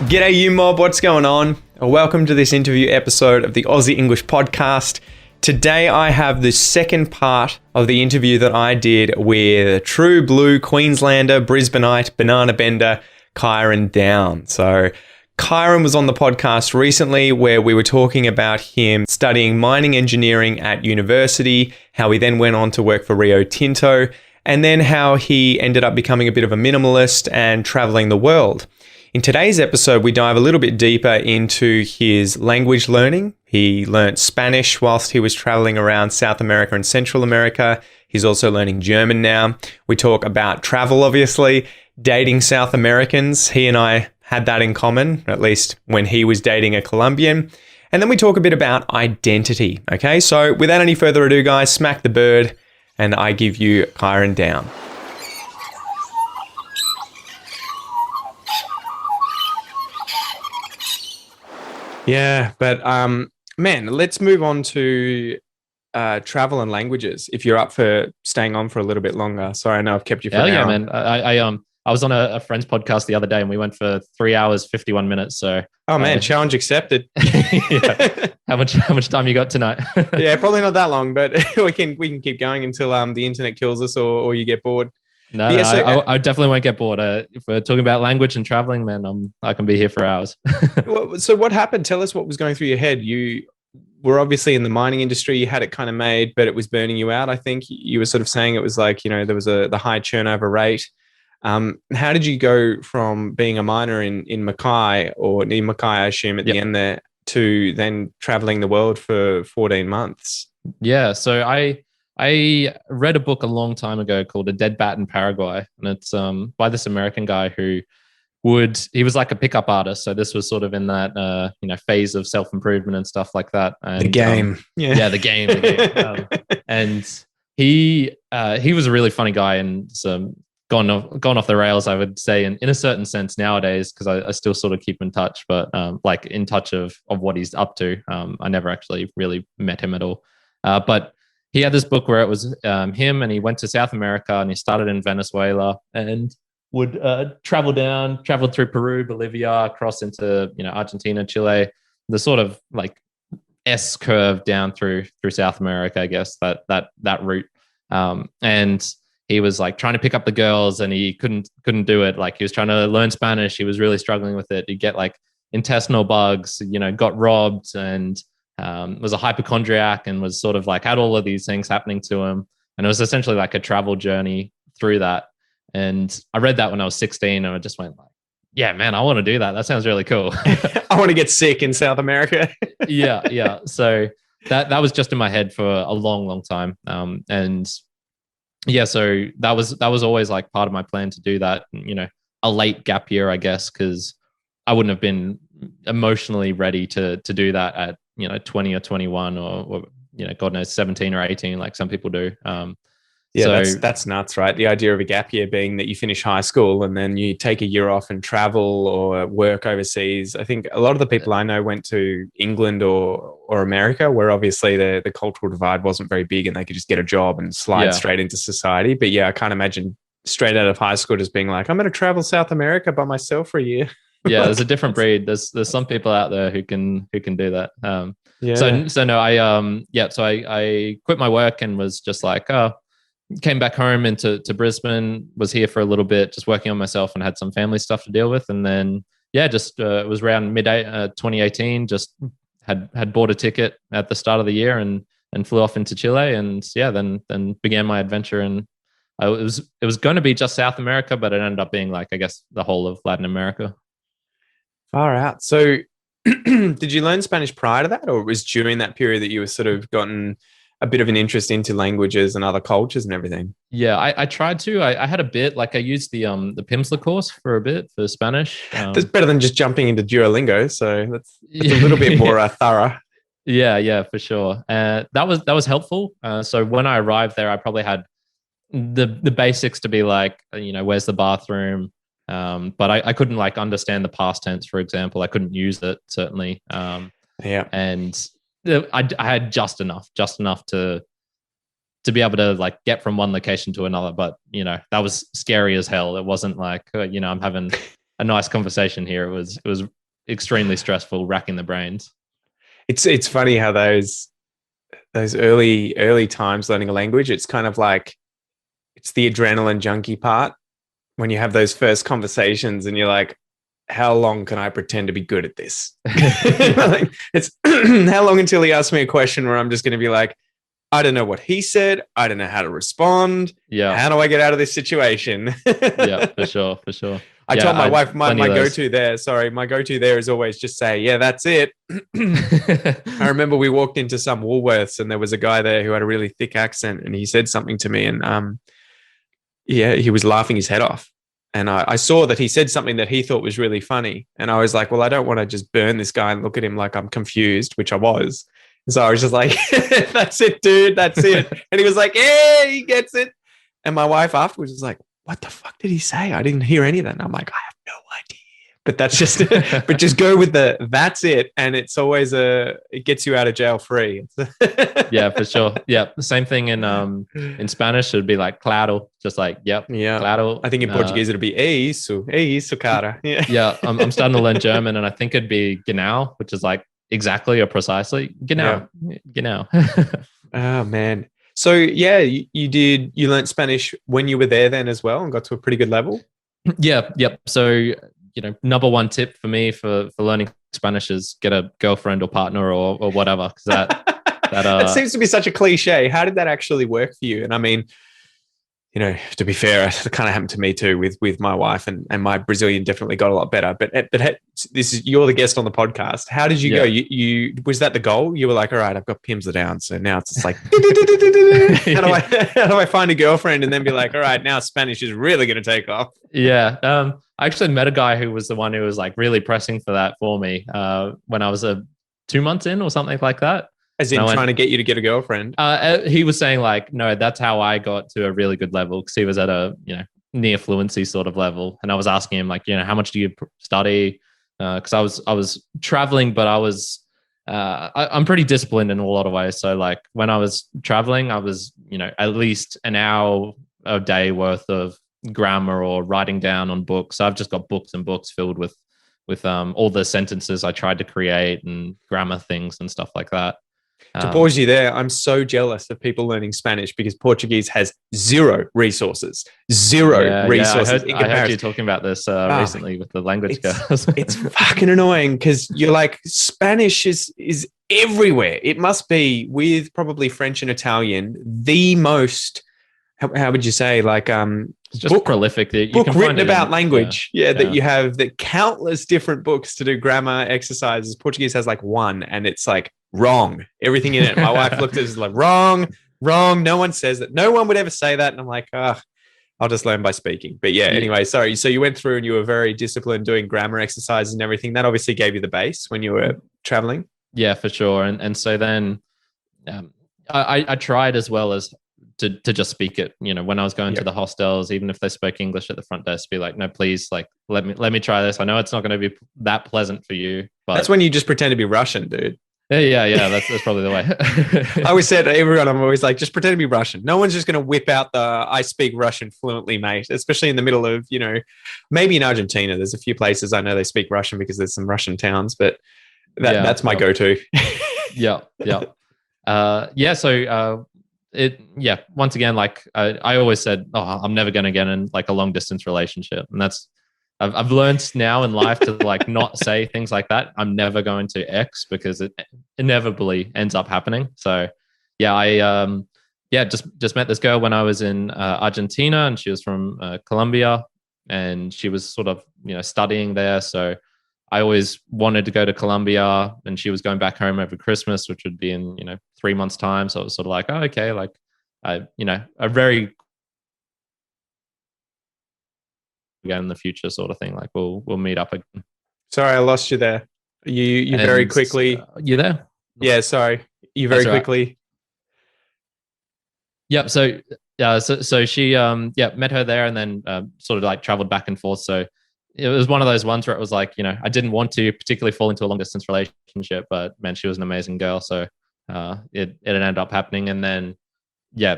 G'day you mob, what's going on? Welcome to this interview episode of the Aussie English podcast. Today I have the second part of the interview that I did with true blue Queenslander, Brisbaneite, banana bender, Kyrin Down. So Kyrin was on the podcast recently where we were talking about him studying mining engineering at university, how he then went on to work for Rio Tinto, and then how he ended up becoming a bit of a minimalist and traveling the world. In today's episode, we dive a little bit deeper into his language learning. He learnt Spanish whilst he was traveling around South America and Central America. He's also learning German now. We talk about travel, obviously, dating South Americans. He and I had that in common, at least when he was dating a Colombian. And then we talk a bit about identity. Okay, so without any further ado, guys, smack the bird and I give you Kyrin Down. Yeah, but man, let's move on to travel and languages. If you're up for staying on for a little bit longer. Sorry, I know I've kept you for an hour. Man. I was on a friend's podcast the other day and we went for 3 hours, 51 minutes. So challenge accepted. Yeah. How much time you got tonight? Yeah, probably not that long, but we can keep going until the internet kills us or you get bored. No, I definitely won't get bored. If we're talking about language and traveling, man, I can be here for hours. So what happened? Tell us what was going through your head. You were obviously in the mining industry. You had it kind of made, but it was burning you out. I think you were sort of saying it was like, there was the high turnover rate. How did you go from being a miner in Mackay or near Mackay, I assume at the end there, to then traveling the world for 14 months? Yeah. So I read a book a long time ago called A Dead Bat in Paraguay. And it's by this American guy who he was like a pickup artist. So this was sort of in that, phase of self-improvement and stuff like that. And, the game. The game. And he was a really funny guy and gone off the rails, I would say, in a certain sense nowadays, because I still sort of keep in touch, but like in touch of what he's up to. I never actually really met him at all. But he had this book where it was him and he went to South America and he started in Venezuela and would traveled through Peru, Bolivia, across into, Argentina, Chile, the sort of like S curve down through South America, I guess, that route. And he was like trying to pick up the girls and he couldn't do it. Like he was trying to learn Spanish. He was really struggling with it. He'd get like intestinal bugs, got robbed and was a hypochondriac and was sort of like had all of these things happening to him. And it was essentially like a travel journey through that. And I read that when I was 16 and I just went like, yeah, man, I want to do that. That sounds really cool. I want to get sick in South America. Yeah. So that was just in my head for a long, long time. And yeah, so that was always like part of my plan to do that, a late gap year, I guess, because I wouldn't have been emotionally ready to do that at 20 or 21 or God knows 17 or 18 like some people do. That's nuts, right? The idea of a gap year being that you finish high school and then you take a year off and travel or work overseas. I think a lot of the people I know went to England or America, where obviously the cultural divide wasn't very big and they could just get a job and slide straight into society. But yeah, I can't imagine straight out of high school just being like, I'm going to travel South America by myself for a year. Yeah, there's a different breed. There's some people out there who can do that. So I quit my work and was just like, came back home into Brisbane, was here for a little bit, just working on myself and had some family stuff to deal with. And then, it was around mid 2018, just had bought a ticket at the start of the year and flew off into Chile. And then began my adventure. And it was going to be just South America, but it ended up being like, I guess, the whole of Latin America. Far out. So did you learn Spanish prior to that, or it was during that period that you were sort of gotten a bit of an interest into languages and other cultures and everything? Yeah, I tried to. I had a bit, like I used the Pimsleur course for a bit for Spanish. That's better than just jumping into Duolingo. So that's a little bit more thorough. Yeah, for sure. That was helpful. So when I arrived there, I probably had the basics to be like, where's the bathroom? But I couldn't like understand the past tense, for example. I couldn't use it, certainly. And I had just enough to be able to like get from one location to another. But, that was scary as hell. It wasn't like, I'm having a nice conversation here. It was extremely stressful, racking the brains. It's funny how those early times learning a language, it's kind of like it's the adrenaline junkie part when you have those first conversations and you're like, how long can I pretend to be good at this? Like, it's how long until he asks me a question where I'm just going to be like, I don't know what he said. I don't know how to respond. Yeah. How do I get out of this situation? Yeah, for sure. I told my wife my go-to there. Sorry, my go-to there is always just say, yeah, that's it. I remember we walked into some Woolworths and there was a guy there who had a really thick accent and he said something to me and he was laughing his head off. And I saw that he said something that he thought was really funny. And I was like, well, I don't want to just burn this guy and look at him like I'm confused, which I was. So I was just like, that's it, dude. That's it. And he was like, yeah, he gets it. And my wife afterwards was like, what the fuck did he say? I didn't hear any of that. And I'm like, I have no idea. But that's just, but just go with that's it. And it's always it gets you out of jail free. Yeah, for sure. Yeah. The same thing in Spanish, it'd be like claro, just like, yep. Yeah. Claro. I think in Portuguese, it'll be isso, cara. Yeah. Yeah. I'm starting to learn German and I think it'd be genau, which is like exactly or precisely. Genau. Yeah. Genau. Oh, man. So, yeah, you learned Spanish when you were there then as well and got to a pretty good level? Yeah. Yep. So, number one tip for me for learning Spanish is get a girlfriend or partner or whatever. Because that seems to be such a cliche. How did that actually work for you? And I mean, to be fair, it kind of happened to me too with my wife and my Brazilian definitely got a lot better. But you're the guest on the podcast. How did you go? You was that the goal? You were like, all right, I've got Pimsley down. So now it's just like, how do I find a girlfriend and then be like, all right, now Spanish is really going to take off? Yeah. I actually met a guy who was the one who was like really pressing for that for me when I was 2 months in or something like that. As in trying to get you to get a girlfriend? He was saying like, no, that's how I got to a really good level because he was at a near fluency sort of level, and I was asking him like, how much do you study? Because I was traveling, but I'm pretty disciplined in a lot of ways. So like when I was traveling, I was at least an hour a day worth of grammar or writing down on books. So I've just got books and books filled with all the sentences I tried to create and grammar things and stuff like that. To pause you there, I'm so jealous of people learning Spanish because Portuguese has zero resources. Zero resources. I heard you talking about this recently with the language girls. It's fucking annoying because you're like, Spanish is everywhere. It must be, with probably French and Italian, the most, how would you say, like it's just prolific. Book written about language. That you have the countless different books to do grammar exercises. Portuguese has like one and it's like wrong. Everything in it. My wife looked at it as like wrong. No one says that. No one would ever say that. And I'm like, I'll just learn by speaking. But anyway, sorry. So you went through and you were very disciplined doing grammar exercises and everything. That obviously gave you the base when you were traveling. Yeah, for sure. And so then I tried as well as to just speak it, when I was going to the hostels, even if they spoke English at the front desk, be like, no, please, like, let me try this. I know it's not going to be that pleasant for you, but that's when you just pretend to be Russian, dude. Yeah. That's probably the way. I always said to everyone, I'm always like, just pretend to be Russian. No one's just going to whip out I speak Russian fluently, mate, especially in the middle of, maybe in Argentina, there's a few places I know they speak Russian because there's some Russian towns, but that's my go-to. Yeah. So, once again, like I always said, I'm never going to get in like a long distance relationship. And that's, I've learned now in life to like not say things like that. I'm never going to X because it inevitably ends up happening. So I just met this girl when I was in Argentina, and she was from Colombia, and she was sort of, studying there. So I always wanted to go to Colombia, and she was going back home over Christmas, which would be in, 3 months time. So it was sort of like, oh, okay. Like a very again in the future sort of thing. Like we'll meet up again. Sorry, I lost you there. You very quickly. You there? Yeah. Sorry. You very quickly. Yep. So she, met her there and then sort of like traveled back and forth. So it was one of those ones where it was like, I didn't want to particularly fall into a long distance relationship, but man, she was an amazing girl. So it ended up happening. And then,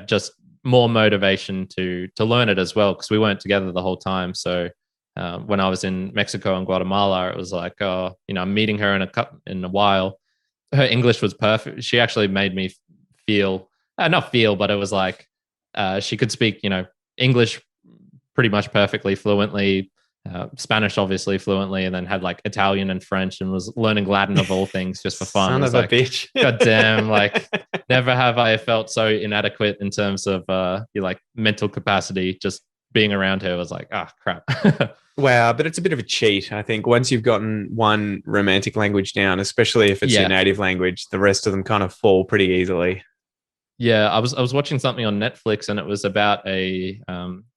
just more motivation to learn it as well, because we weren't together the whole time. So when I was in Mexico and Guatemala, it was like, oh, I'm meeting her in a while. Her English was perfect. She actually made me feel, not feel, but it was like she could speak, English pretty much perfectly, fluently, Spanish obviously fluently, and then had like Italian and French, and was learning Latin of all things just for fun. Son of a bitch. God damn, like never have I felt so inadequate in terms of your like mental capacity. Just being around her was like, crap. Wow, but it's a bit of a cheat. I think once you've gotten one romantic language down, especially if it's your native language, the rest of them kind of fall pretty easily. Yeah, I was watching something on Netflix, and it was about a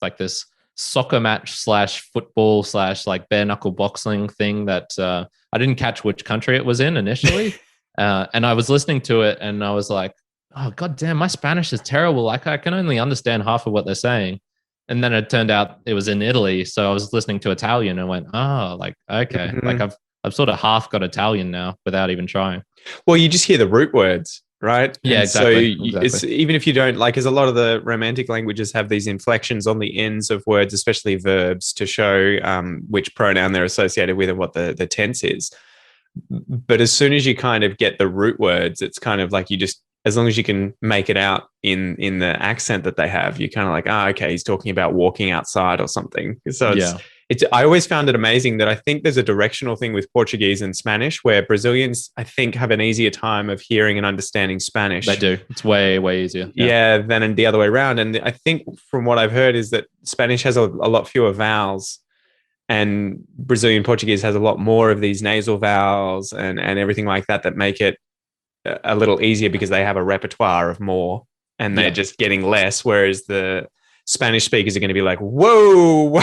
like this soccer match / football / like bare knuckle boxing thing that I didn't catch which country it was in initially, and I was listening to it, and I was like, oh god damn, my Spanish is terrible. Like I can only understand half of what they're saying. And then it turned out it was in Italy, so I was listening to Italian and went, oh, like okay, like I've sort of half got Italian now without even trying. Well, you just hear the root words, right? Yeah, and exactly. So it's, even if you don't like, as a lot of the romantic languages have these inflections on the ends of words, especially verbs, to show which pronoun they're associated with and what the tense is. But as soon as you kind of get the root words, it's kind of like you just, as long as you can make it out in the accent that they have, you're kind of like, okay, he's talking about walking outside or something. So it's I always found it amazing that I think there's a directional thing with Portuguese and Spanish where Brazilians, I think, have an easier time of hearing and understanding Spanish. They do. It's way, way easier. Yeah, than the other way around. And I think from what I've heard is that Spanish has a lot fewer vowels, and Brazilian Portuguese has a lot more of these nasal vowels and everything like that make it a little easier because they have a repertoire of more and they're just getting less. Whereas the Spanish speakers are going to be like, whoa,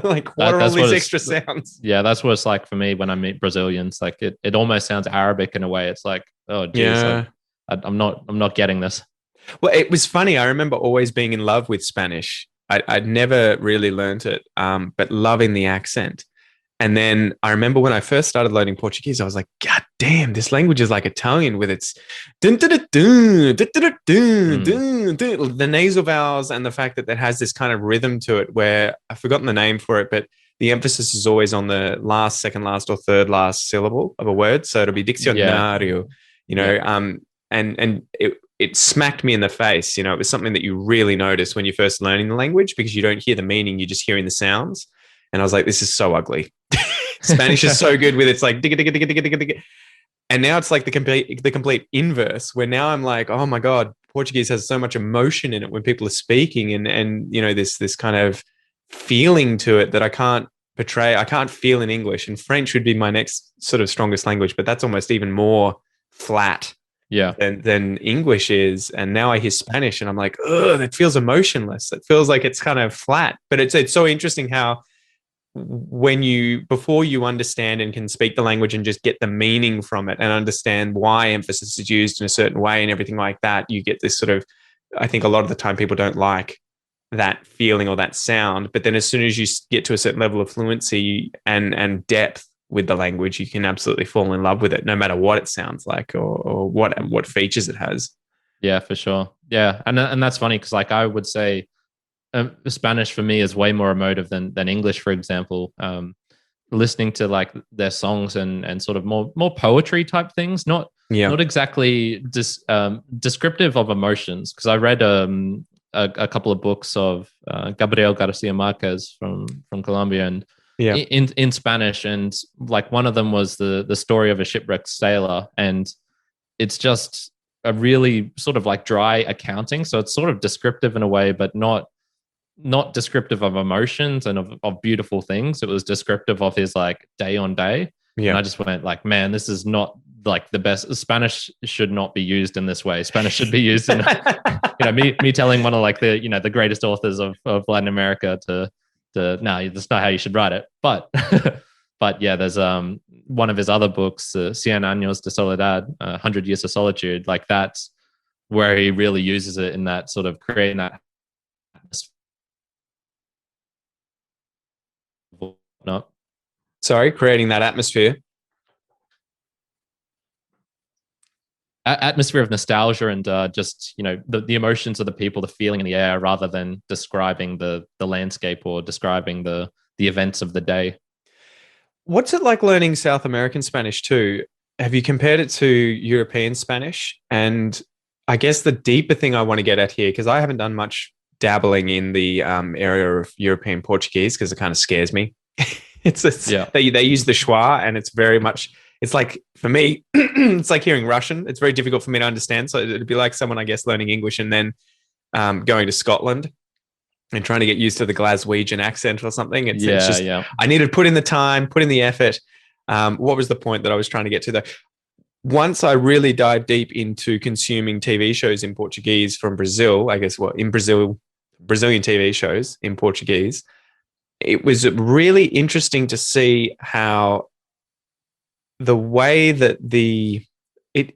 like what are all these extra sounds? Yeah, that's what it's like for me when I meet Brazilians. Like it almost sounds Arabic in a way. It's like, oh geez, like, I'm not getting this. Well, it was funny. I remember always being in love with Spanish. I'd never really learned it, but loving the accent. And then I remember when I first started learning Portuguese, I was like, God damn, this language is like Italian with its the nasal vowels and the fact that it has this kind of rhythm to it where I've forgotten the name for it, but the emphasis is always on the last, second last, or third last syllable of a word. So it'll be diccionario, and it smacked me in the face. It was something that you really notice when you're first learning the language because you don't hear the meaning, you're just hearing the sounds. And I was like, this is so ugly. Spanish is so good with it's like digga, digga, digga, digga, digga, digga. And now it's like the complete inverse, where now I'm like, oh my God, Portuguese has so much emotion in it when people are speaking and this kind of feeling to it that I can't portray. I can't feel in English. And French would be my next sort of strongest language, but that's almost even more flat than English is. And now I hear Spanish and I'm like, oh, that feels emotionless. It feels like it's kind of flat. But it's so interesting how before you understand and can speak the language and just get the meaning from it and understand why emphasis is used in a certain way and everything like that, you get this sort of, I think a lot of the time people don't like that feeling or that sound. But then as soon as you get to a certain level of fluency and depth with the language, you can absolutely fall in love with it, no matter what it sounds like or what features it has. Yeah, for sure. Yeah. And that's funny because like I would say, Spanish for me is way more emotive than English, for example. Listening to like their songs and sort of more poetry type things, not exactly descriptive of emotions. Because I read a couple of books of Gabriel Garcia Marquez from Colombia and in Spanish, and like one of them was the story of a shipwrecked sailor, and it's just a really sort of like dry accounting. So it's sort of descriptive in a way, but not descriptive of emotions and of beautiful things. It was descriptive of his like day on day. And I just went like, man, this is not like the best. Spanish should not be used in this way. Spanish should be used in, me telling one of like the greatest authors of Latin America to no, that's not how you should write it. But, but yeah, there's one of his other books, Cien Años de Soledad, 100 Years of Solitude. Like that's where he really uses it in that sort of creating that creating that atmosphere of nostalgia and just the emotions of the people, the feeling in the air, rather than describing the landscape or describing the the events of the day. What's it like learning South American Spanish too? Have you compared it to European Spanish? And I guess the deeper thing I want to get at here, because I haven't done much dabbling in the area of European Portuguese because it kind of scares me. They use the schwa, and it's very much, it's like, for me, it's like hearing Russian. It's very difficult for me to understand. So it'd be like someone, I guess, learning English and then going to Scotland and trying to get used to the Glaswegian accent or something. It's just, I need to put in the time, put in the effort. What was the point that I was trying to get to though? Once I really dived deep into consuming TV shows in Portuguese from Brazil, I guess Brazilian TV shows in Portuguese, it was really interesting to see how the way that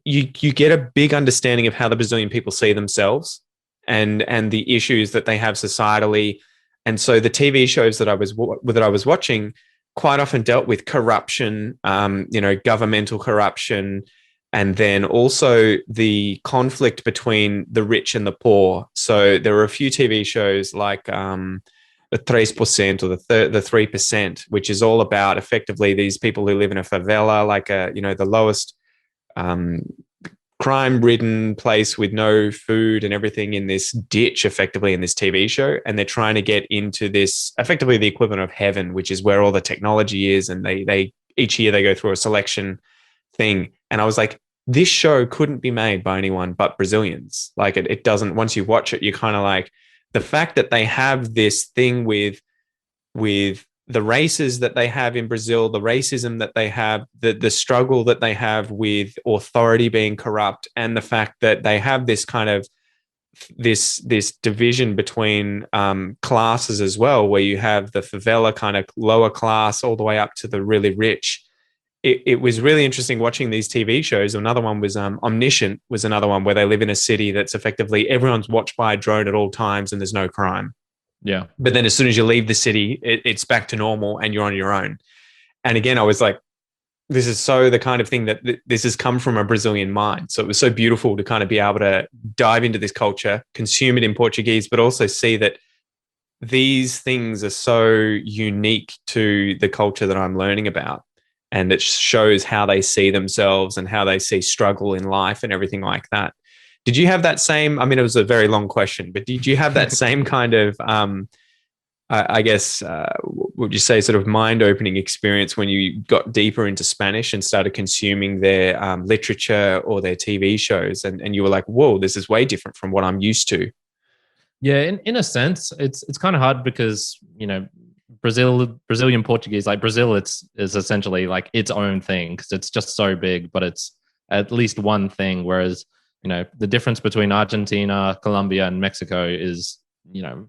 you get a big understanding of how the Brazilian people see themselves and the issues that they have societally. And so the TV shows that I was watching quite often dealt with corruption, governmental corruption, and then also the conflict between the rich and the poor. So there were a few TV shows like the 3% or the 3%, which is all about effectively these people who live in a favela, like the lowest crime-ridden place with no food and everything in this ditch, effectively in this TV show, and they're trying to get into this, effectively the equivalent of heaven, which is where all the technology is, and they each year they go through a selection thing. And I was like, this show couldn't be made by anyone but Brazilians. Like it doesn't. Once you watch it, you kind of like the fact that they have this thing with the races that they have in Brazil, the racism that they have, the struggle that they have with authority being corrupt, and the fact that they have this kind of this division between classes as well, where you have the favela kind of lower class all the way up to the really rich. It was really interesting watching these TV shows. Another one was Omniscient, was another one where they live in a city that's effectively everyone's watched by a drone at all times and there's no crime. Yeah. But then as soon as you leave the city, it's back to normal and you're on your own. And again, I was like, this is so the kind of thing that this has come from a Brazilian mind. So it was so beautiful to kind of be able to dive into this culture, consume it in Portuguese, but also see that these things are so unique to the culture that I'm learning about. And it shows how they see themselves and how they see struggle in life and everything like that. Did you have that same, I mean, it was a very long question, but did you have that same kind of, would you say sort of mind-opening experience when you got deeper into Spanish and started consuming their literature or their TV shows and you were like, whoa, this is way different from what I'm used to? Yeah, in a sense, it's kind of hard because, Brazilian Portuguese, like Brazil, is essentially like its own thing because it's just so big, but it's at least one thing. Whereas, the difference between Argentina, Colombia, and Mexico is,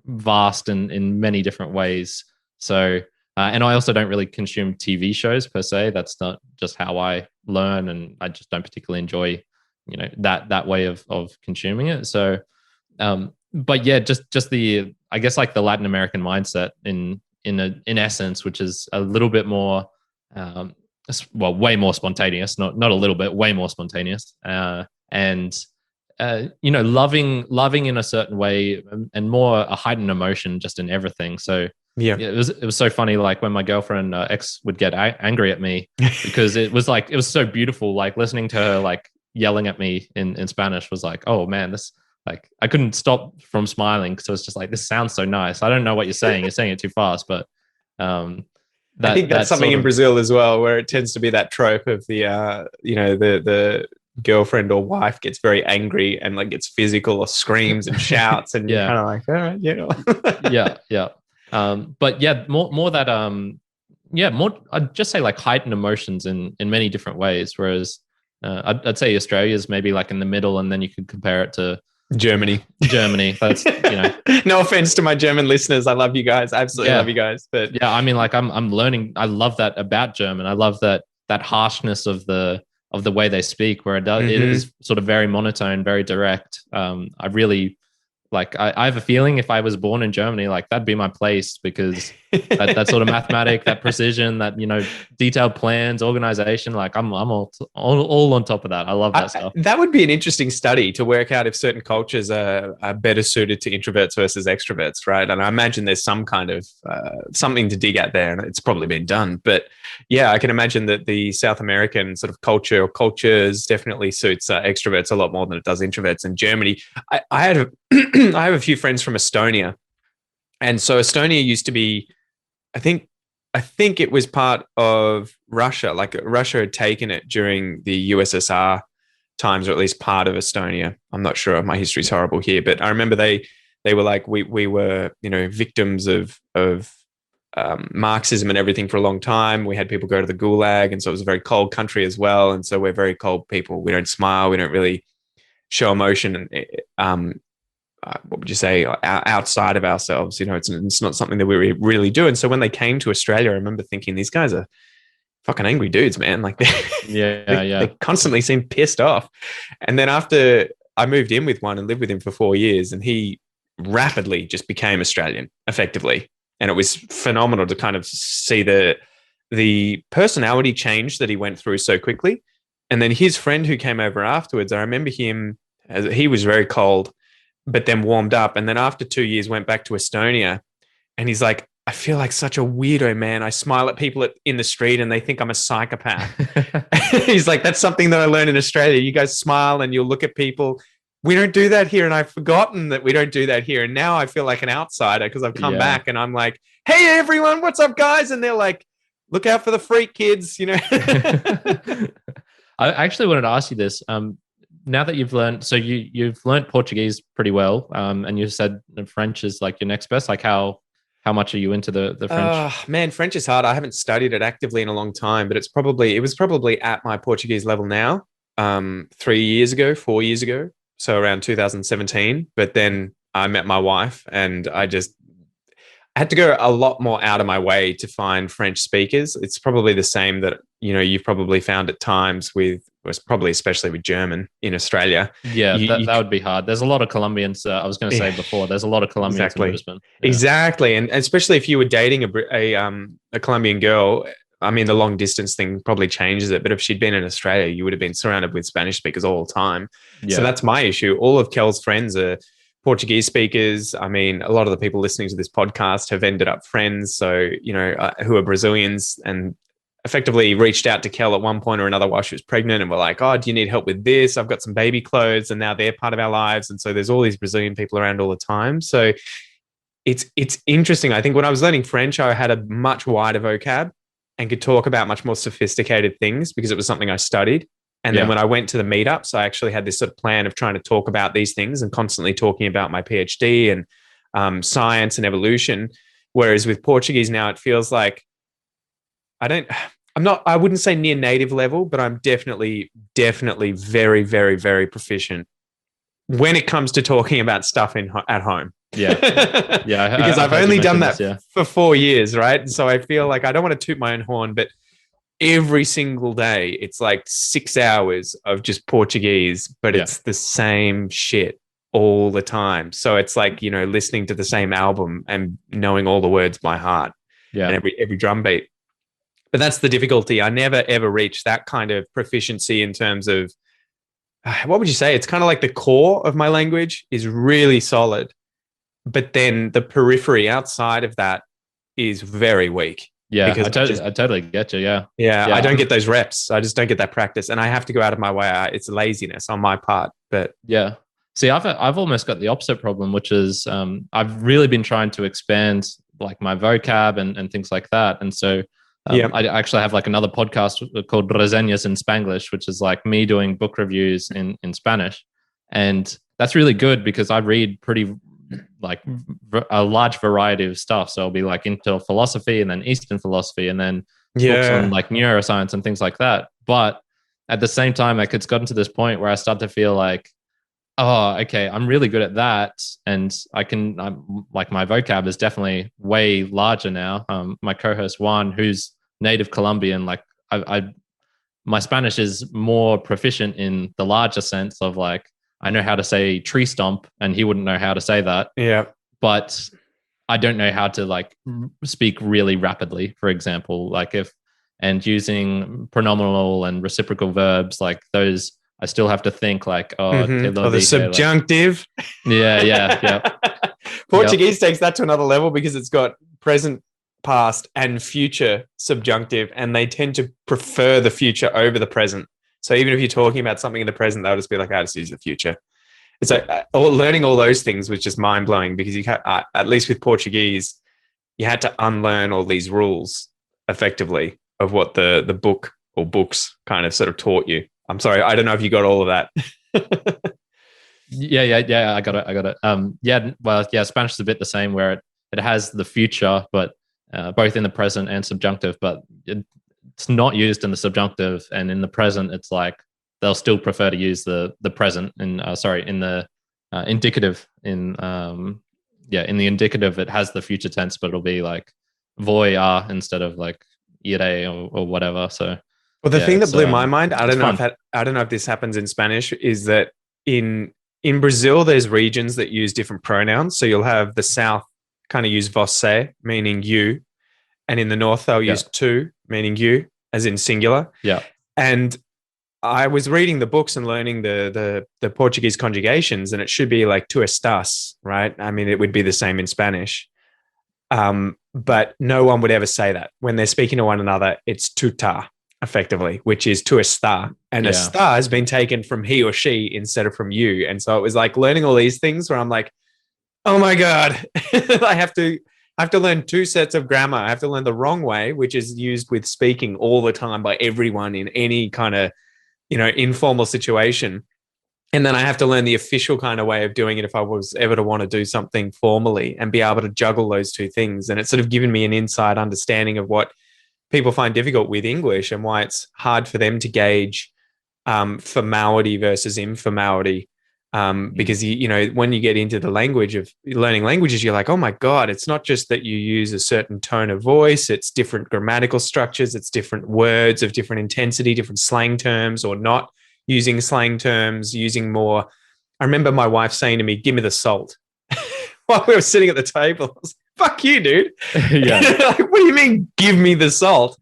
vast in many different ways. So, and I also don't really consume TV shows per se. That's not just how I learn, and I just don't particularly enjoy, that way of consuming it. So, but yeah, just the, I guess like the Latin American mindset in essence, which is a little bit more, way more spontaneous, not a little bit, way more spontaneous, and loving in a certain way and more a heightened emotion just in everything. So yeah, it was so funny. Like when my girlfriend ex would get angry at me because it was so beautiful. Like listening to her like yelling at me in Spanish was like, oh man, this. Like I couldn't stop from smiling because I was just like, this sounds so nice. I don't know what you're saying. You're saying it too fast, but I think that's something in Brazil as well, where it tends to be that trope of the girlfriend or wife gets very angry and like gets physical or screams and shouts, and you're kind of like, all right, yeah. But yeah, more that more I'd just say like heightened emotions in many different ways. Whereas I'd say Australia is maybe like in the middle, and then you could compare it to Germany. That's no offense to my German listeners. I love you guys. I absolutely love you guys. But yeah, I mean, like I'm learning. I love that about German. I love that harshness of the way they speak, where it is sort of very monotone, very direct. I really like. I have a feeling if I was born in Germany, like that'd be my place because that sort of mathematic, that precision, that, detailed plans, organization. Like I'm all on top of that. I love that stuff. That would be an interesting study to work out if certain cultures are better suited to introverts versus extroverts, right? And I imagine there's some kind of something to dig at there, and it's probably been done. But yeah, I can imagine that the South American sort of culture or cultures definitely suits extroverts a lot more than it does introverts. And Germany, I have a few friends from Estonia, and so Estonia used to be, I think it was part of Russia. Like Russia had taken it during the USSR times, or at least part of Estonia. I'm not sure. My history's horrible here, but I remember they were like, we were, victims of Marxism and everything for a long time. We had people go to the gulag, and so it was a very cold country as well. And so we're very cold people. We don't smile. We don't really show emotion. And what would you say, outside of ourselves? It's not something that we really do. And so when they came to Australia, I remember thinking, these guys are fucking angry dudes, man. Like they constantly seem pissed off. And then after I moved in with one and lived with him for 4 years, and he rapidly just became Australian effectively. And it was phenomenal to kind of see the personality change that he went through so quickly. And then his friend who came over afterwards, I remember him, he was very cold, but then warmed up. And then after 2 years went back to Estonia, and he's like, I feel like such a weirdo, man. I smile at people in the street and they think I'm a psychopath. He's like, that's something that I learned in Australia. You guys smile and you'll look at people. We don't do that here. And I've forgotten that we don't do that here. And now I feel like an outsider because I've come back and I'm like, hey, everyone, what's up, guys? And they're like, look out for the freak kids, I actually wanted to ask you this. Now that you've learned, so you've learned Portuguese pretty well, and you said French is like your next best. Like how much are you into the French? Man, French is hard. I haven't studied it actively in a long time, but it was probably at my Portuguese level now. 4 years ago, so around 2017. But then I met my wife, and I had to go a lot more out of my way to find French speakers. It's probably the same that, you've probably found at times especially with German in Australia. Yeah, that would be hard. There's a lot of Colombians. I was going to say before, there's a lot of Colombians in Brisbane. Yeah. Exactly. And especially if you were dating a Colombian girl, I mean, the long distance thing probably changes it. But if she'd been in Australia, you would have been surrounded with Spanish speakers all the time. Yeah. So that's my issue. All of Kel's friends are Portuguese speakers. I mean, a lot of the people listening to this podcast have ended up friends. So, who are Brazilians, and effectively reached out to Kel at one point or another while she was pregnant, and were like, oh, do you need help with this? I've got some baby clothes, and now they're part of our lives. And so there's all these Brazilian people around all the time. So it's interesting. I think when I was learning French, I had a much wider vocab and could talk about much more sophisticated things because it was something I studied. And then when I went to the meetups, I actually had this sort of plan of trying to talk about these things and constantly talking about my PhD and science and evolution. Whereas with Portuguese now, it feels like I wouldn't say near native level, but I'm definitely very, very, very proficient when it comes to talking about stuff at home. Yeah. Yeah. Because I've only done that for 4 years, right? So I feel like I don't want to toot my own horn, but every single day it's like 6 hours of just Portuguese, but it's the same shit all the time. So it's like, listening to the same album and knowing all the words by heart and every drum beat. But that's the difficulty. I never, ever reached that kind of proficiency in terms of, what would you say? It's kind of like the core of my language is really solid, but then the periphery outside of that is very weak. Yeah, I totally get you. Yeah. I don't get those reps. I just don't get that practice, and I have to go out of my way. It's laziness on my part. But yeah, see, I've almost got the opposite problem, which is I've really been trying to expand like my vocab and things like that, and so I actually have like another podcast called Reseñas in Spanglish, which is like me doing book reviews in Spanish, and that's really good because I read pretty like a large variety of stuff. So I'll be like into philosophy and then Eastern philosophy and then books on like neuroscience and things like that. But at the same time, like it's gotten to this point where I start to feel like, oh, okay, I'm really good at that. And I'm like, my vocab is definitely way larger now. My co-host Juan, who's native Colombian, like my Spanish is more proficient in the larger sense of like, I know how to say tree stomp and he wouldn't know how to say that. Yeah. But I don't know how to like speak really rapidly, for example, like and using pronominal and reciprocal verbs, like those, I still have to think like, oh, Or the subjunctive. Yeah. Portuguese takes that to another level because it's got present, past, and future subjunctive, and they tend to prefer the future over the present. So even if you're talking about something in the present, they'll just be like, "I just use the future." It's like learning all those things was just mind blowing because at least with Portuguese, you had to unlearn all these rules effectively of what the book or books kind of sort of taught you. I'm sorry, I don't know if you got all of that. Yeah. I got it. Well, Spanish is a bit the same where it has the future, but both in the present and subjunctive, but it's not used in the subjunctive, and in the present, it's like they'll still prefer to use the present in the indicative. In the indicative, it has the future tense, but it'll be like voi are instead of like ire or whatever. So, well, the thing that blew my mind, I don't know if this happens in Spanish, is that in Brazil, there's regions that use different pronouns. So you'll have the South kind of use você, meaning you. And in the North, they'll use tu, meaning you, as in singular. Yeah. And I was reading the books and learning the Portuguese conjugations, and it should be like tu estás, right? I mean, it would be the same in Spanish. But no one would ever say that. When they're speaking to one another, it's tu tá, effectively, which is tu está. And está has been taken from he or she instead of from you. And so it was like learning all these things where I'm like, oh my God, I have to learn two sets of grammar. I have to learn the wrong way, which is used with speaking all the time by everyone in any kind of, informal situation. And then I have to learn the official kind of way of doing it if I was ever to want to do something formally and be able to juggle those two things. And it's sort of given me an inside understanding of what people find difficult with English and why it's hard for them to gauge formality versus informality. Because when you get into the language of learning languages, you're like, oh my God, it's not just that you use a certain tone of voice, it's different grammatical structures, it's different words of different intensity, different slang terms, or not using slang terms, using more. I remember my wife saying to me, give me the salt while we were sitting at the table. I was like, fuck you, dude. Yeah. Like, what do you mean, give me the salt?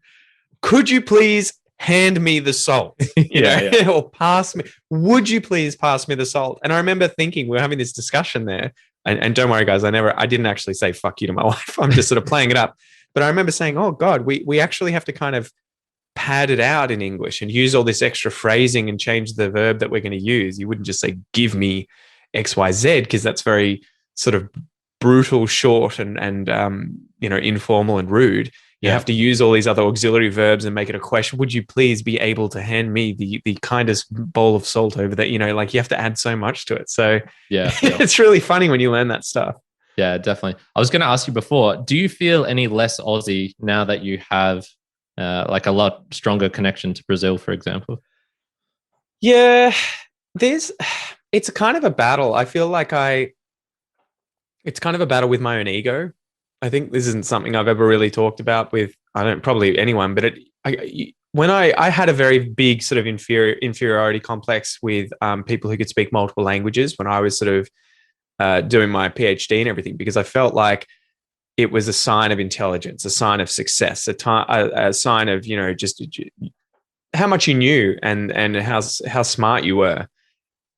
Could you please hand me the salt, or pass me. Would you please pass me the salt? And I remember thinking, we were having this discussion there, and don't worry, guys, I didn't actually say fuck you to my wife. I'm just sort of playing it up. But I remember saying, oh God, we actually have to kind of pad it out in English and use all this extra phrasing and change the verb that we're going to use. You wouldn't just say, give me XYZ, because that's very sort of brutal, short, and informal and rude. You have to use all these other auxiliary verbs and make it a question. Would you please be able to hand me the kindest bowl of salt over there? You have to add so much to it. So it's really funny when you learn that stuff. Yeah, definitely. I was going to ask you before, do you feel any less Aussie now that you have like a lot stronger connection to Brazil, for example? Yeah, it's kind of a battle. I feel like it's kind of a battle with my own ego. I think this isn't something I've ever really talked about with, probably anyone, but when I had a very big sort of inferiority complex with people who could speak multiple languages when I was sort of doing my PhD and everything, because I felt like it was a sign of intelligence, a sign of success, a sign of, just how much you knew and how smart you were.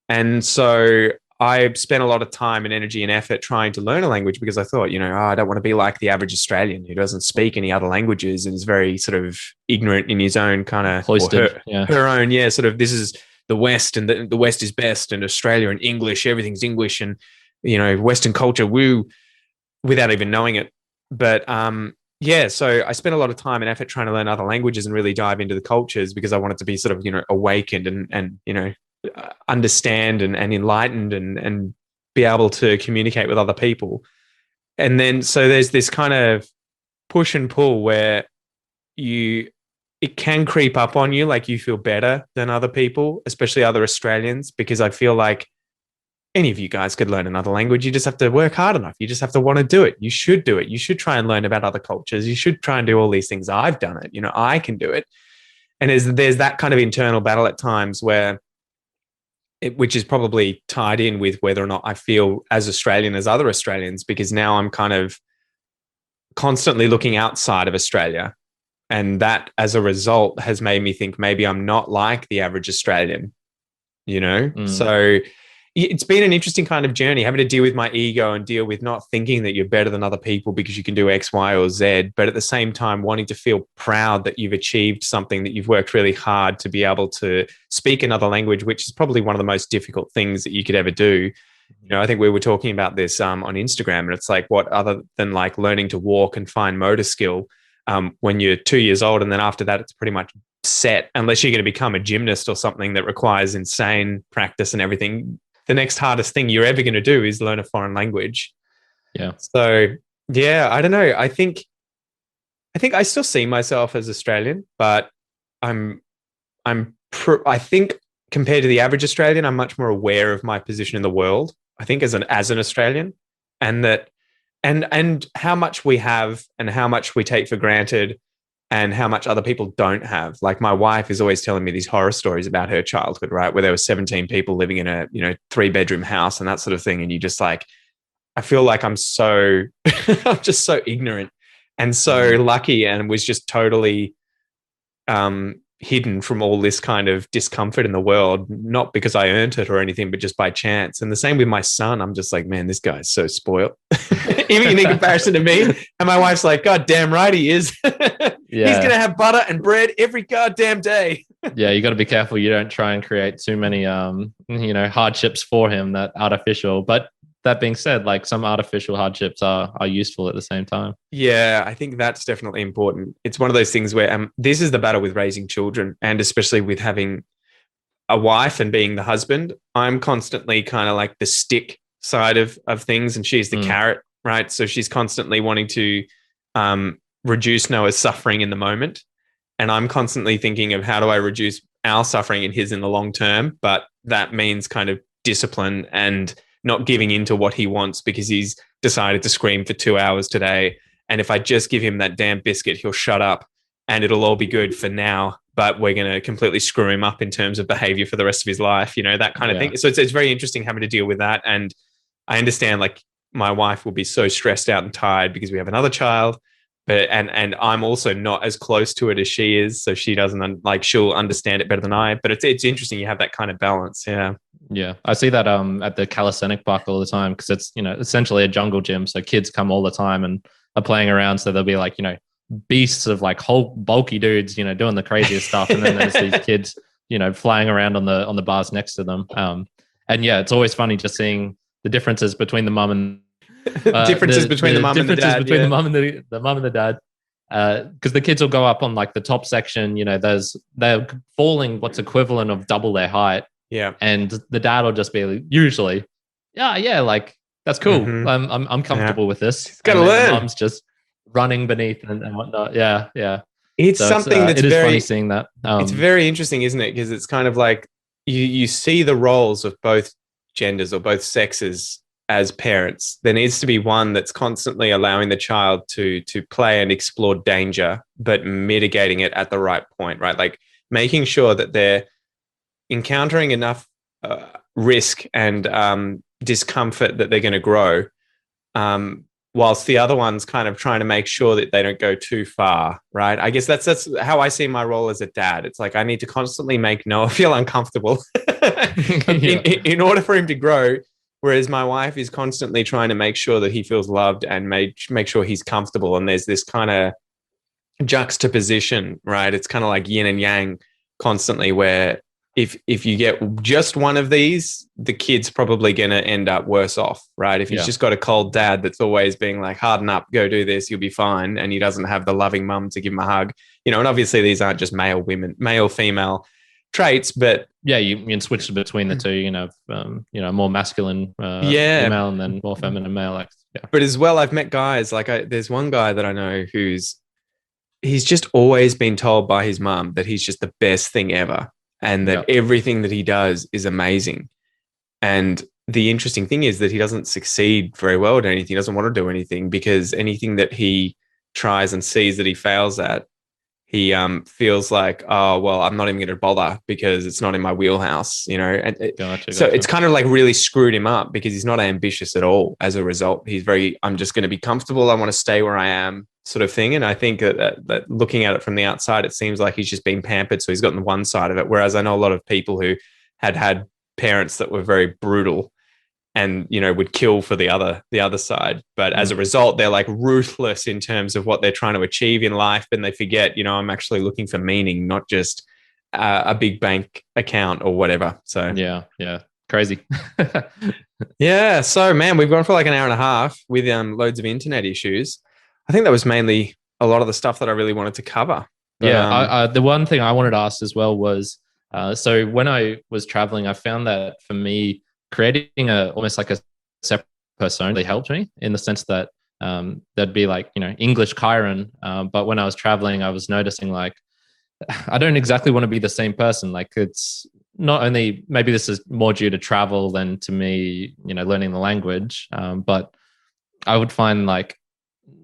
And so I spent a lot of time and energy and effort trying to learn a language because I thought, I don't want to be like the average Australian who doesn't speak any other languages and is very sort of ignorant in his own kind of her own. Yeah. Sort of, this is the West and the West is best, and Australia and English, everything's English, and, Western culture, woo, without even knowing it. But, so I spent a lot of time and effort trying to learn other languages and really dive into the cultures because I wanted to be sort of, awakened and understand and enlightened and be able to communicate with other people. And then so there's this kind of push and pull where it can creep up on you, like you feel better than other people, especially other Australians, because I feel like any of you guys could learn another language. You just have to work hard enough. You just have to want to do it. You should do it. You should try and learn about other cultures. You should try and do all these things. I've done it. I can do it. And there's that kind of internal battle at times where which is probably tied in with whether or not I feel as Australian as other Australians, because now I'm kind of constantly looking outside of Australia. And that, as a result, has made me think maybe I'm not like the average Australian, you know? So it's been an interesting kind of journey, having to deal with my ego and deal with not thinking that you're better than other people because you can do X, Y, or Z, but at the same time wanting to feel proud that you've achieved something, that you've worked really hard to be able to speak another language, which is probably one of the most difficult things that you could ever do. You know, I think we were talking about this on Instagram, and it's like, what other than like learning to walk and fine motor skill when you're 2 years old, and then after that, it's pretty much set, unless you're going to become a gymnast or something that requires insane practice and everything. The next hardest thing you're ever going to do is learn a foreign language. Yeah. So, yeah, I don't know. I think I still see myself as Australian, but I think compared to the average Australian, I'm much more aware of my position in the world. I think as an Australian, and that and how much we have and how much we take for granted and how much other people don't have. Like, my wife is always telling me these horror stories about her childhood, right? Where there were 17 people living in a, 3-bedroom house and that sort of thing. And you just like, I feel like I'm just so ignorant and so lucky, and was just totally hidden from all this kind of discomfort in the world, not because I earned it or anything, but just by chance. And the same with my son. I'm just like, man, this guy's so spoiled, even in comparison to me. And my wife's like, God damn right he is. He's going to have butter and bread every goddamn day. Yeah, you got to be careful you don't try and create too many, hardships for him that artificial. But that being said, like, some artificial hardships are useful at the same time. Yeah, I think that's definitely important. It's one of those things where this is the battle with raising children, and especially with having a wife and being the husband. I'm constantly kind of like the stick side of things, and she's the carrot, right? So she's constantly wanting to reduce Noah's suffering in the moment. And I'm constantly thinking of how do I reduce our suffering and his in the long term. But that means kind of discipline and not giving into what he wants because he's decided to scream for 2 hours today. And if I just give him that damn biscuit, he'll shut up and it'll all be good for now. But we're going to completely screw him up in terms of behavior for the rest of his life, that kind of thing. So it's very interesting having to deal with that. And I understand, like, my wife will be so stressed out and tired because we have another child. But and I'm also not as close to it as she is, so she doesn't she'll understand it better than I. But it's interesting you have that kind of balance, Yeah, I see that at the calisthenic park all the time because it's essentially a jungle gym, so kids come all the time and are playing around. So there'll be beasts of whole bulky dudes, doing the craziest stuff, and then there's these kids, flying around on the bars next to them. And yeah, it's always funny just seeing the differences between the mum and differences between the mum and the dad. Between the mum and the dad. Because the kids will go up on the top section, they're falling what's equivalent of double their height. Yeah. And the dad will just be usually, that's cool. Mm-hmm. I'm comfortable with this. Gotta learn. Mom's just running beneath and whatnot. Yeah. It's something that's it is very funny seeing that. It's very interesting, isn't it? Because it's kind of like you see the roles of both genders or both sexes as parents. There needs to be one that's constantly allowing the child to play and explore danger, but mitigating it at the right point, right? Like making sure that they're encountering enough risk and discomfort that they're going to grow, whilst the other one's kind of trying to make sure that they don't go too far, right? I guess that's how I see my role as a dad. It's like I need to constantly make Noah feel uncomfortable in order for him to grow. Whereas my wife is constantly trying to make sure that he feels loved and make sure he's comfortable. And there's this kind of juxtaposition, right? It's kind of like yin and yang constantly, where if you get just one of these, the kid's probably going to end up worse off, right? If he's just got a cold dad that's always being like, harden up, go do this, you'll be fine. And he doesn't have the loving mum to give him a hug, and obviously these aren't just male, female traits, but yeah, you can switch between the two, more masculine female and then more feminine male. But as well, I've met guys there's one guy that I know he's just always been told by his mum that he's just the best thing ever and that everything that he does is amazing. And the interesting thing is that he doesn't succeed very well at anything. He doesn't want to do anything because anything that he tries and sees that he fails at, he feels like, oh, well, I'm not even going to bother because it's not in my wheelhouse, you know. And so it's kind of like really screwed him up because he's not ambitious at all. As a result, he's very, I'm just going to be comfortable. I want to stay where I am, sort of thing. And I think that looking at it from the outside, it seems like he's just been pampered. So he's gotten the one side of it. Whereas I know a lot of people who had parents that were very brutal and, you know, would kill for the other side. But as a result, they're like ruthless in terms of what they're trying to achieve in life. And they forget, you know, I'm actually looking for meaning, not just a big bank account or whatever. So yeah. Crazy. Yeah. So, man, we've gone for like an hour and a half with loads of internet issues. I think that was mainly a lot of the stuff that I really wanted to cover. But, the one thing I wanted to ask as well was, so when I was traveling, I found that for me, creating almost like a separate persona really helped me in the sense that there'd be like, you know, English Kyrin. But when I was traveling, I was noticing like, I don't exactly want to be the same person. Like it's not only, maybe this is more due to travel than to me, you know, learning the language. But I would find like,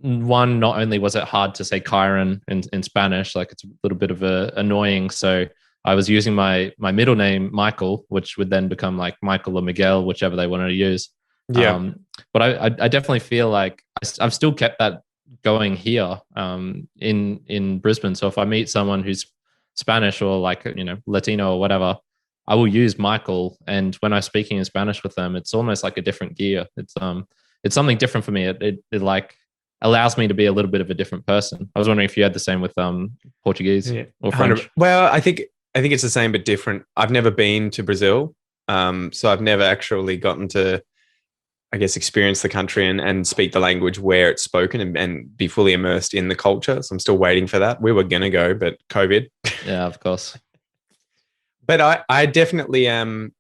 one, not only was it hard to say Kyrin in Spanish, like it's a little bit of annoying. So I was using my middle name, Michael, which would then become like Michael or Miguel, whichever they wanted to use. Yeah. But I definitely feel like I've still kept that going here in Brisbane. So if I meet someone who's Spanish or like, you know, Latino or whatever, I will use Michael. And when I'm speaking in Spanish with them, it's almost like a different gear. It's something different for me. It like allows me to be a little bit of a different person. I was wondering if you had the same with Portuguese or French. Well, I think it's the same but different. I've never been to Brazil, so I've never actually gotten to, I guess, experience the country and speak the language where it's spoken and be fully immersed in the culture. So I'm still waiting for that. We were going to go, but COVID. Yeah, of course. But I definitely am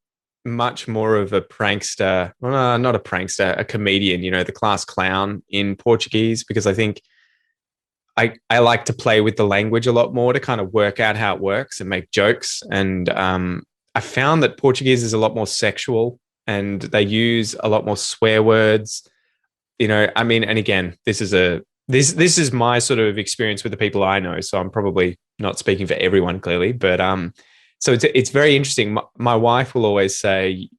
much more of a prankster. Well, no, not a prankster, a comedian, you know, the class clown in Portuguese, because I think I like to play with the language a lot more to kind of work out how it works and make jokes. And I found that Portuguese is a lot more sexual and they use a lot more swear words. You know, I mean, and again, this is my sort of experience with the people I know. So I'm probably not speaking for everyone clearly, but so it's very interesting. My wife will always say,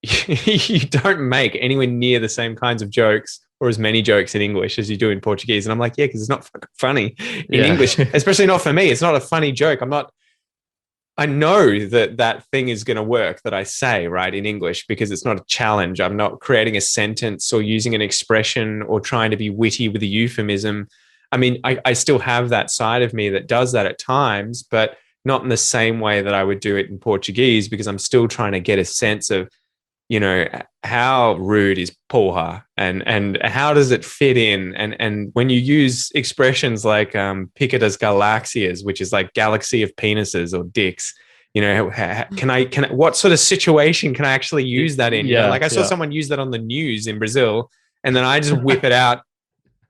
you don't make anywhere near the same kinds of jokes or as many jokes in English as you do in Portuguese. And I'm like, yeah, because it's not fucking funny in English, especially not for me. It's not a funny joke. I know that thing is going to work that I say, right, in English, because it's not a challenge. I'm not creating a sentence or using an expression or trying to be witty with a euphemism. I mean, I still have that side of me that does that at times, but not in the same way that I would do it in Portuguese, because I'm still trying to get a sense of, you know, how rude is porra and how does it fit in? And when you use expressions like pica das galáxias, which is like galaxy of penises or dicks, you know, what sort of situation can I actually use that in? Yeah, you know, like I saw someone use that on the news in Brazil, and then I just whip it out,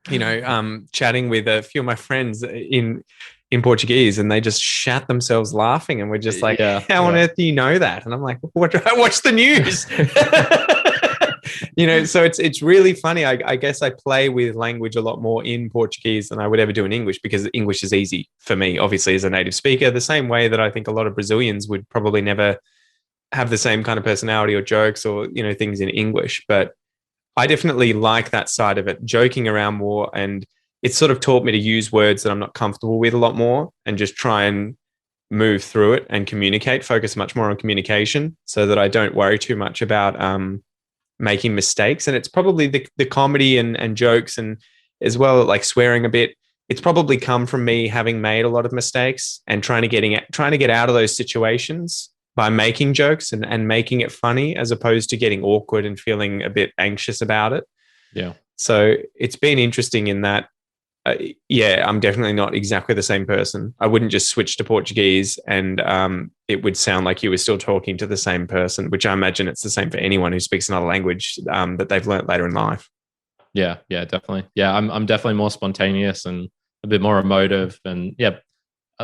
you know, chatting with a few of my friends in Portuguese, and they just shat themselves laughing, and we're just like, how on earth do you know that? And I'm like, I watch the news. You know, so it's really funny. I guess I play with language a lot more in Portuguese than I would ever do in English, because English is easy for me, obviously, as a native speaker, the same way that I think a lot of Brazilians would probably never have the same kind of personality or jokes or, you know, things in English. But I definitely like that side of it, joking around more, and it's sort of taught me to use words that I'm not comfortable with a lot more and just try and move through it and communicate, focus much more on communication so that I don't worry too much about making mistakes. And it's probably the comedy and jokes, and as well, like swearing a bit. It's probably come from me having made a lot of mistakes and trying to get out of those situations by making jokes and making it funny, as opposed to getting awkward and feeling a bit anxious about it. Yeah. So it's been interesting in that. I'm definitely not exactly the same person. I wouldn't just switch to Portuguese and it would sound like you were still talking to the same person, which I imagine it's the same for anyone who speaks another language that they've learnt later in life. Yeah, definitely. Yeah, I'm definitely more spontaneous and a bit more emotive, and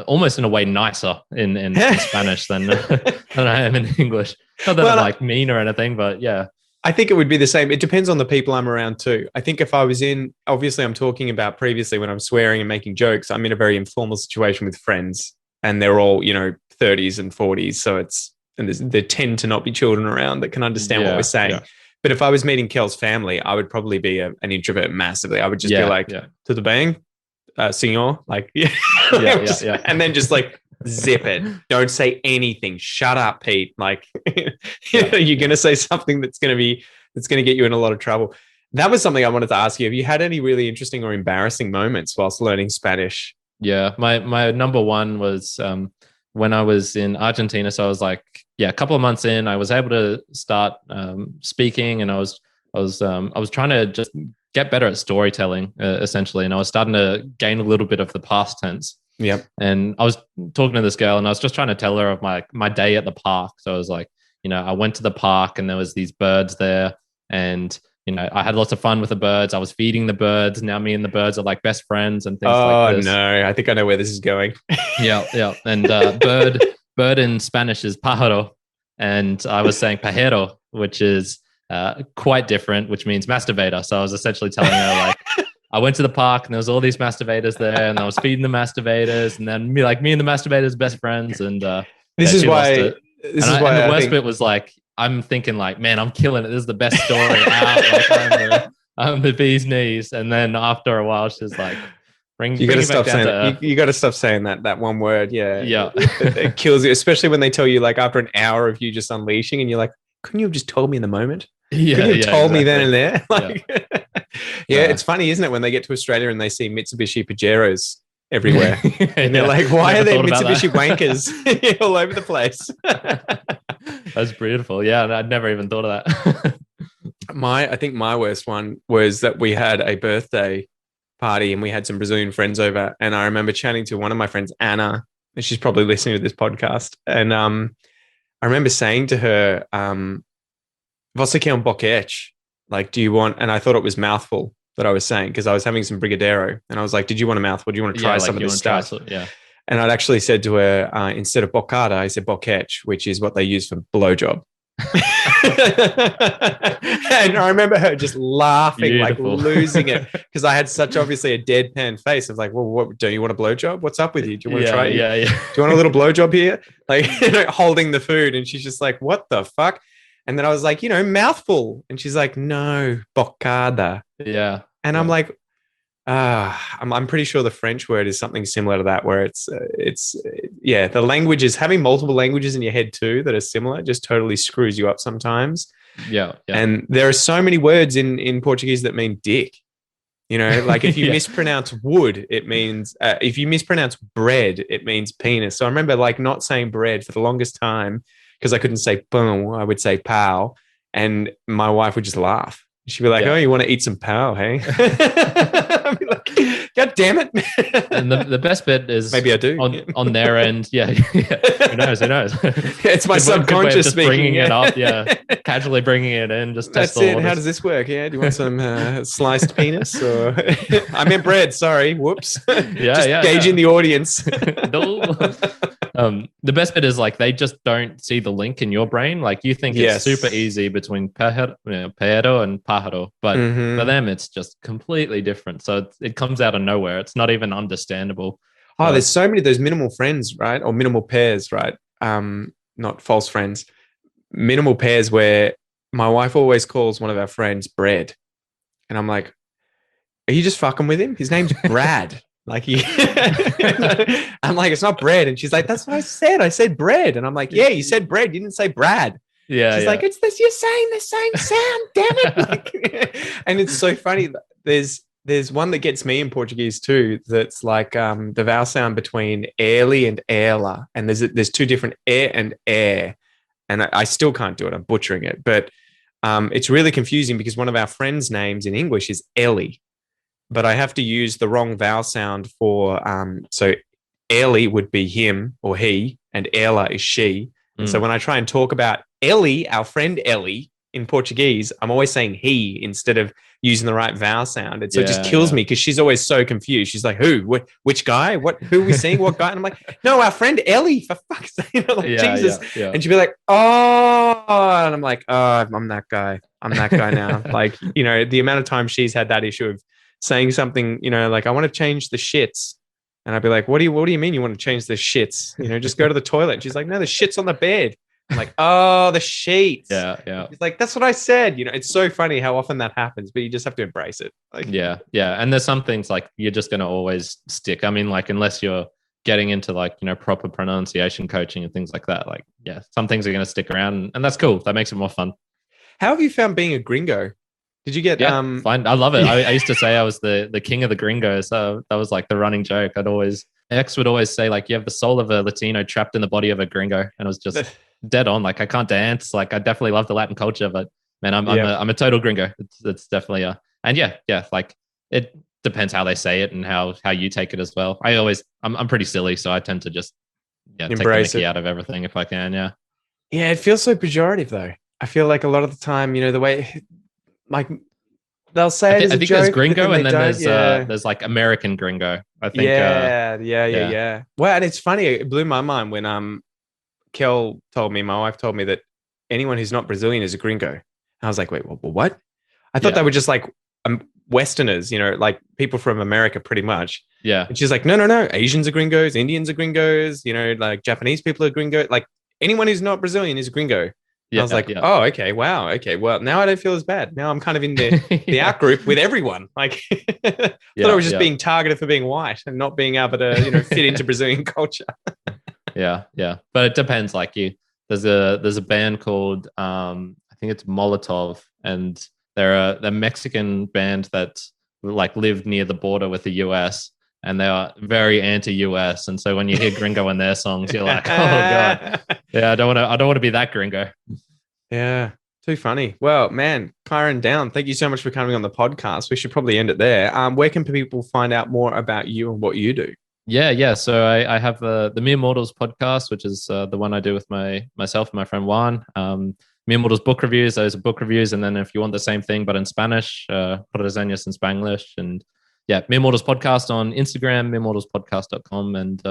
almost in a way nicer in Spanish than I am in English. Not that I'm like mean or anything, but yeah. I think it would be the same. It depends on the people I'm around too. I think if I was obviously I'm talking about previously when I'm swearing and making jokes, I'm in a very informal situation with friends and they're all, 30s and 40s. So there tend to not be children around that can understand what we're saying. Yeah. But if I was meeting Kel's family, I would probably be an introvert massively. I would just be like, to the bang, senor, like, and then just like zip it. Don't say anything. Shut up, Pete. Like, you're going to say something that's going to get you in a lot of trouble. That was something I wanted to ask you. Have you had any really interesting or embarrassing moments whilst learning Spanish? Yeah, my number one was when I was in Argentina. So I was like, a couple of months in, I was able to start speaking, and I was trying to just get better at storytelling, essentially, and I was starting to gain a little bit of the past tense. Yep. And I was talking to this girl, and I was just trying to tell her of my day at the park. So I was like, I went to the park, and there was these birds there, and I had lots of fun with the birds. I was feeding the birds. Now me and the birds are like best friends and things like this. Oh no, I think I know where this is going. Yeah. And bird in Spanish is pájaro, and I was saying pajero, which is quite different, which means masturbator. So I was essentially telling her like, I went to the park and there was all these masturbators there, and I was feeding the masturbators, and then me and the masturbators best friends. And this is why. The worst bit was like, I'm thinking like, man, I'm killing it. This is the best story out. Like, I'm the bee's knees. And then after a while, she's like, you got to stop saying you got to stop saying that one word. Yeah. It kills you, especially when they tell you like after an hour of you just unleashing, and you're like, couldn't you have just told me in the moment? Couldn't you have told me then and there? Like, it's funny, isn't it, when they get to Australia and they see Mitsubishi Pajeros everywhere, and they're like, why are there Mitsubishi wankers all over the place? That's beautiful. Yeah, I'd never even thought of that. I think my worst one was that we had a birthday party and we had some Brazilian friends over, and I remember chatting to one of my friends, Anna, and she's probably listening to this podcast, and I remember saying to her, "Você quer boquete?" Like, do you want? And I thought it was mouthful that I was saying, because I was having some brigadeiro, and I was like, "Did you want a mouthful? Do you want to try some of this stuff?" And I'd actually said to her, instead of bocada, I said boquete, which is what they use for blowjob. And I remember her just laughing, beautiful, like losing it, because I had such obviously a deadpan face. I was like, well, what, do you want a blowjob? What's up with you? Do you want to try it? Yeah. Do you want a little blowjob here? Like, holding the food. And she's just like, what the fuck? And then I was like, mouthful. And she's like, no, bocada. Yeah. And I'm like, I'm pretty sure the French word is something similar to that, where it's the languages, having multiple languages in your head too that are similar just totally screws you up sometimes. Yeah. And there are so many words in Portuguese that mean dick. Like if you mispronounce wood, it means, if you mispronounce bread, it means penis. So I remember like not saying bread for the longest time because I couldn't say pão, I would say pau, and my wife would just laugh. She'd be like, oh, you want to eat some pau, hey? I'd be like, God damn it. And the best bit is maybe I do on their end. Yeah. Who knows? It's my subconscious speaking. Bringing it up. Yeah. Casually bringing it in. Just that's test it. How does this work? Yeah. Do you want some sliced penis? Or I meant bread. Sorry. Whoops. Gauging the audience. The best bit is like they just don't see the link in your brain. Like you think it's super easy between perro and pájaro, but for them it's just completely different. So it comes out of nowhere. It's not even understandable. Oh, there's so many of those minimal friends, right? Or minimal pairs, right? Not false friends. Minimal pairs where my wife always calls one of our friends Bread. And I'm like, are you just fucking with him? His name's Brad. Like I'm like, it's not bread. And she's like, that's what I said. I said bread. And I'm like, yeah, you said bread. You didn't say Brad. Yeah. She's like, it's this. You're saying the same sound. Damn it. Like, and it's so funny. There's one that gets me in Portuguese too. That's like the vowel sound between airly and airla. And there's two different air and air. And I still can't do it. I'm butchering it. But it's really confusing because one of our friends' names in English is Ellie. But I have to use the wrong vowel sound for, so Ellie would be him or he, and Ela is she. And so when I try and talk about Ellie, our friend Ellie, in Portuguese, I'm always saying he instead of using the right vowel sound. And so it just kills me because she's always so confused. She's like, who? Which guy? Who are we seeing? What guy? And I'm like, no, our friend Ellie, for fuck's sake. Jesus. And she'd be like, oh. And I'm like, oh, I'm that guy. I'm that guy now. Like, the amount of time she's had that issue of saying something, like, I want to change the shits. And I'd be like, what do you mean you want to change the shits? Just go to the toilet. And she's like, no, the shit's on the bed. I'm like, oh, the sheets. Yeah. She's like, that's what I said. It's so funny how often that happens, but you just have to embrace it. Like, yeah. And there's some things like you're just going to always stick. I mean, like, unless you're getting into like, proper pronunciation coaching and things like that, like, yeah, some things are going to stick around, and that's cool. That makes it more fun. How have you found being a gringo? Did you get fine? I love it. I used to say I was the king of the gringos. So that was like the running joke. X would always say, like, you have the soul of a Latino trapped in the body of a gringo, and it was just dead on. Like, I can't dance. Like, I definitely love the Latin culture, but man, I'm a total gringo. It's definitely and yeah, like, it depends how they say it and how you take it as well. I'm pretty silly, so I tend to just take the mickey out of everything if I can. Yeah. Yeah, it feels so pejorative though. I feel like a lot of the time, the way, like, they'll say it as a joke. There's gringo, and then there's like American gringo. I think. Yeah. Well, and it's funny. It blew my mind when my wife told me that anyone who's not Brazilian is a gringo. And I was like, wait, what? I thought they were just like Westerners, like people from America, pretty much. Yeah. And she's like, no. Asians are gringos. Indians are gringos. Like Japanese people are gringos. Like anyone who's not Brazilian is a gringo. I was like, oh, okay, wow, okay. Well, now I don't feel as bad. Now I'm kind of in the out group with everyone. Like, I thought I was just being targeted for being white and not being able to, fit into Brazilian culture. Yeah. But it depends. Like, there's a band called I think it's Molotov, and they're a Mexican band that like lived near the border with the US. And they are very anti-US, and so when you hear gringo in their songs, you're like, "Oh god, yeah, I don't want to be that gringo." Yeah, too funny. Well, man, Kyrin Down, thank you so much for coming on the podcast. We should probably end it there. Where can people find out more about you and what you do? Yeah. So I have the Mere Mortals podcast, which is the one I do with myself and my friend Juan. Mere Mortals book reviews. Those are book reviews, and then if you want the same thing but in Spanish, por reseñas in Spanglish. And yeah, Mere Mortals podcast on Instagram, meremortalspodcast.com. And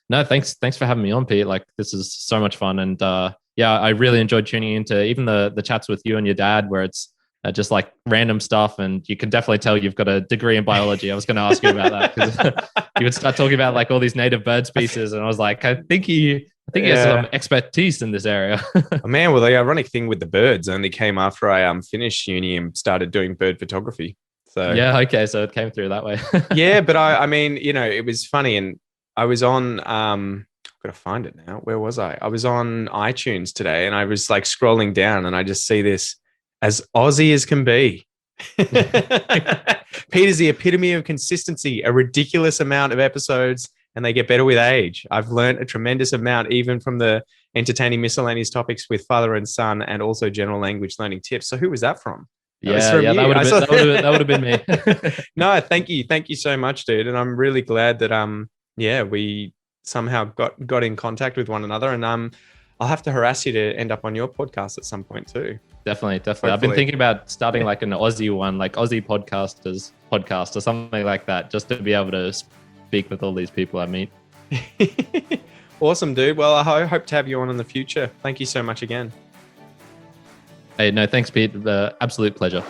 no, thanks for having me on, Pete. Like, this is so much fun. And yeah, I really enjoyed tuning into even the chats with you and your dad, where it's just like random stuff. And you can definitely tell you've got a degree in biology. I was going to ask you about that, because you would start talking about like all these native bird species. And I was like, I think he has some expertise in this area. Oh, man, well, the ironic thing with the birds only came after I finished uni and started doing bird photography. So yeah, okay, so it came through that way. Yeah, but I mean, it was funny, and I was on I've got to find it now. Where was I? I was on iTunes today, and I was like scrolling down, and I just see this, as Aussie as can be. Pete is the epitome of consistency, a ridiculous amount of episodes, and they get better with age. I've learned a tremendous amount, even from the entertaining miscellaneous topics with father and son, and also general language learning tips. So who was that from? That would have been me. No, thank you so much, dude. And I'm really glad that we somehow got in contact with one another. And I'll have to harass you to end up on your podcast at some point too. Definitely. Hopefully. I've been thinking about starting like an Aussie one, like Aussie podcasters podcast or something like that, just to be able to speak with all these people I meet. Awesome, dude. Well, I hope to have you on in the future. Thank you so much again. Hey, no, thanks, Pete. Absolute pleasure.